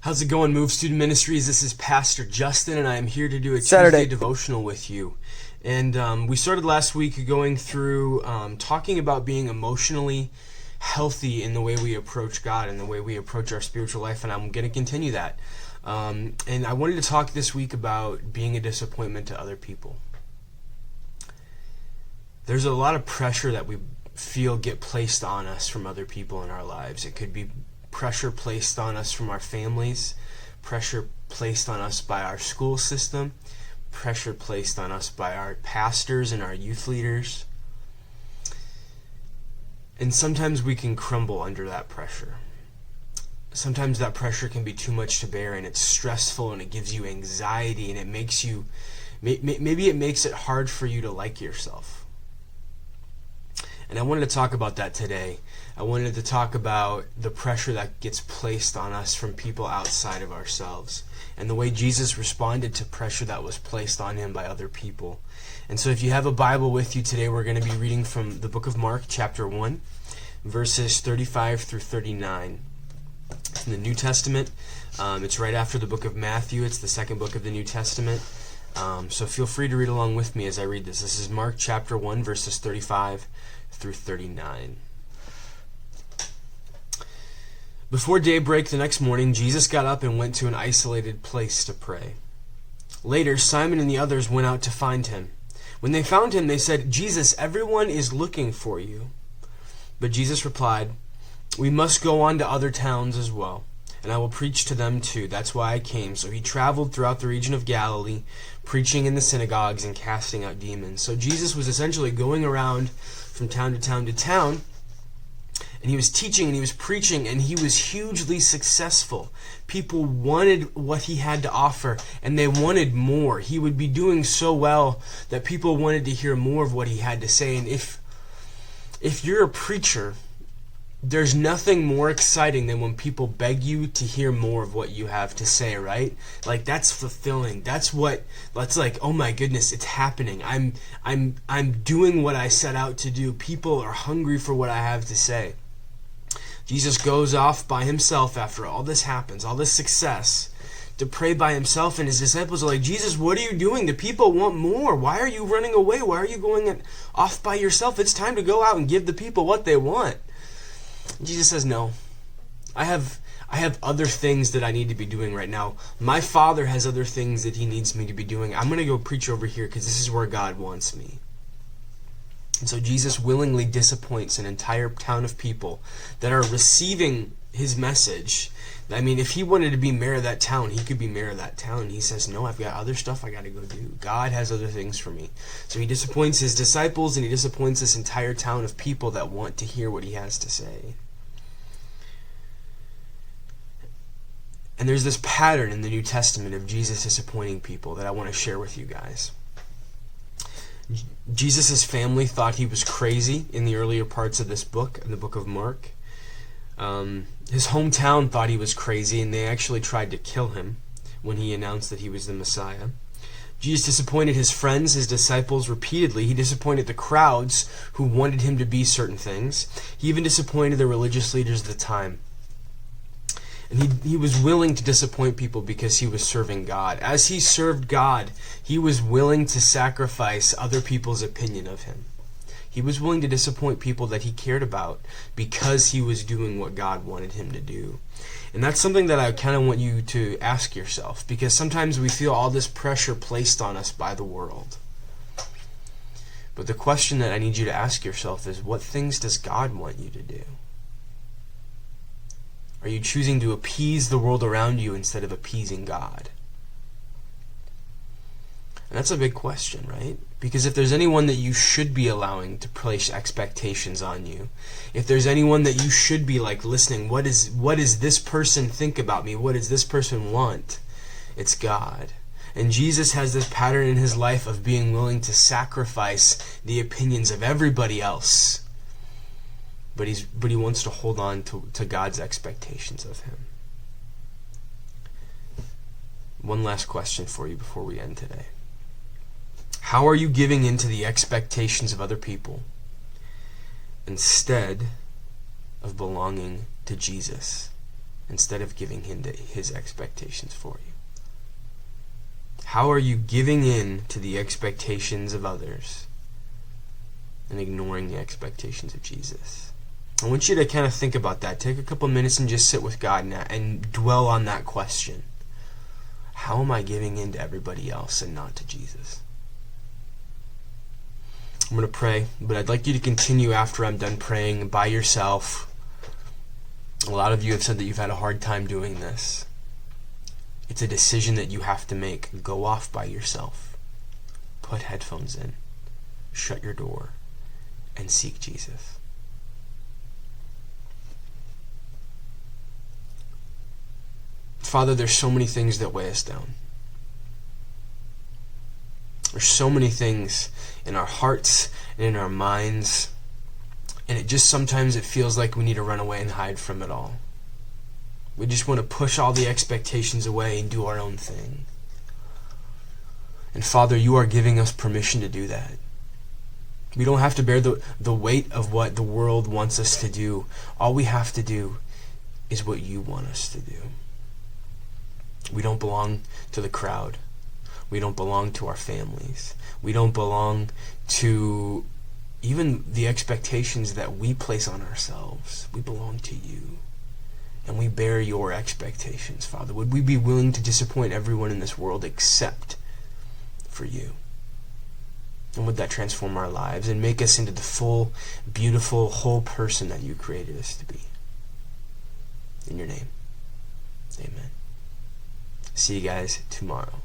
How's it going, Move Student Ministries? This is Pastor Justin, and I am here to do a Saturday Tuesday devotional with you. And we started last week going through talking about being emotionally healthy in the way we approach God and the way we approach our spiritual life, and I'm going to continue that. And I wanted to talk this week about being a disappointment to other people. There's a lot of pressure that we feel get placed on us from other people in our lives. It could be pressure placed on us from our families, pressure placed on us by our school system, pressure placed on us by our pastors and our youth leaders. And sometimes we can crumble under that pressure. Sometimes that pressure can be too much to bear, and it's stressful, and it gives you anxiety, and it makes you, maybe it makes it hard for you to like yourself. And I wanted to talk about that today. I wanted to talk about the pressure that gets placed on us from people outside of ourselves, and the way Jesus responded to pressure that was placed on him by other people. And so if you have a Bible with you today, we're going to be reading from the book of Mark, chapter 1, verses 35 through 39. In the New Testament, it's right after the book of Matthew. It's the second book of the New Testament. So feel free to read along with me as I read this. This is Mark chapter 1, verses 35 through 39. Before daybreak the next morning, Jesus got up and went to an isolated place to pray. Later, Simon and the others went out to find him. When they found him, they said, "Jesus, everyone is looking for you." But Jesus replied, "We must go on to other towns as well, and I will preach to them too. That's why I came." So he traveled throughout the region of Galilee, preaching in the synagogues and casting out demons. So Jesus was essentially going around from town to town to town, and he was teaching and he was preaching, and he was hugely successful. People wanted what he had to offer, and they wanted more. He would be doing so well that people wanted to hear more of what he had to say. And if you're a preacher, there's nothing more exciting than when people beg you to hear more of what you have to say, right? Like, that's fulfilling. That's like, oh my goodness, it's happening. I'm doing what I set out to do. People are hungry for what I have to say. Jesus goes off by himself after all this happens, all this success, to pray by himself, and his disciples are like, "Jesus, what are you doing? The people want more. Why are you running away? Why are you going off by yourself? It's time to go out and give the people what they want." Jesus says, "No, I have other things that I need to be doing right now. My Father has other things that he needs me to be doing. I'm going to go preach over here because this is where God wants me." And so Jesus willingly disappoints an entire town of people that are receiving his message. I mean, if he wanted to be mayor of that town, he could be mayor of that town. He says, "No, I've got other stuff I got to go do. God has other things for me." So he disappoints his disciples, and he disappoints this entire town of people that want to hear what he has to say. And there's this pattern in the New Testament of Jesus disappointing people that I want to share with you guys. Jesus' family thought he was crazy in the earlier parts of this book, in the book of Mark. His hometown thought he was crazy, and they actually tried to kill him when he announced that he was the Messiah. Jesus disappointed his friends, his disciples, repeatedly. He disappointed the crowds who wanted him to be certain things. He even disappointed the religious leaders of the time. And he was willing to disappoint people because he was serving God. As he served God, he was willing to sacrifice other people's opinion of him. He was willing to disappoint people that he cared about because he was doing what God wanted him to do. And that's something that I kind of want you to ask yourself, because sometimes we feel all this pressure placed on us by the world. But the question that I need you to ask yourself is, what things does God want you to do? Are you choosing to appease the world around you instead of appeasing God? And that's a big question, right? Because if there's anyone that you should be allowing to place expectations on you, if there's anyone that you should be like listening, what does this person think about me? What does this person want? It's God. And Jesus has this pattern in his life of being willing to sacrifice the opinions of everybody else. But he wants to hold on to God's expectations of him. One last question for you before we end today. How are you giving in to the expectations of other people instead of belonging to Jesus? instead of giving in to his expectations for you? How are you giving in to the expectations of others and ignoring the expectations of Jesus? I want you to kind of think about that. Take a couple minutes and just sit with God and dwell on that question. How am I giving in to everybody else and not to Jesus? I'm going to pray, but I'd like you to continue after I'm done praying by yourself. A lot of you have said that you've had a hard time doing this. It's a decision that you have to make. Go off by yourself. Put headphones in. Shut your door and seek Jesus. Father, there's so many things that weigh us down. There's so many things in our hearts and in our minds, and sometimes it feels like we need to run away and hide from it all. We just want to push all the expectations away and do our own thing. And Father, you are giving us permission to do that. We don't have to bear the weight of what the world wants us to do. All we have to do is what you want us to do. We don't belong to the crowd. We don't belong to our families. We don't belong to even the expectations that we place on ourselves. We belong to you. And we bear your expectations, Father. Would we be willing to disappoint everyone in this world except for you? And would that transform our lives and make us into the full, beautiful, whole person that you created us to be? In your name, amen. See you guys tomorrow.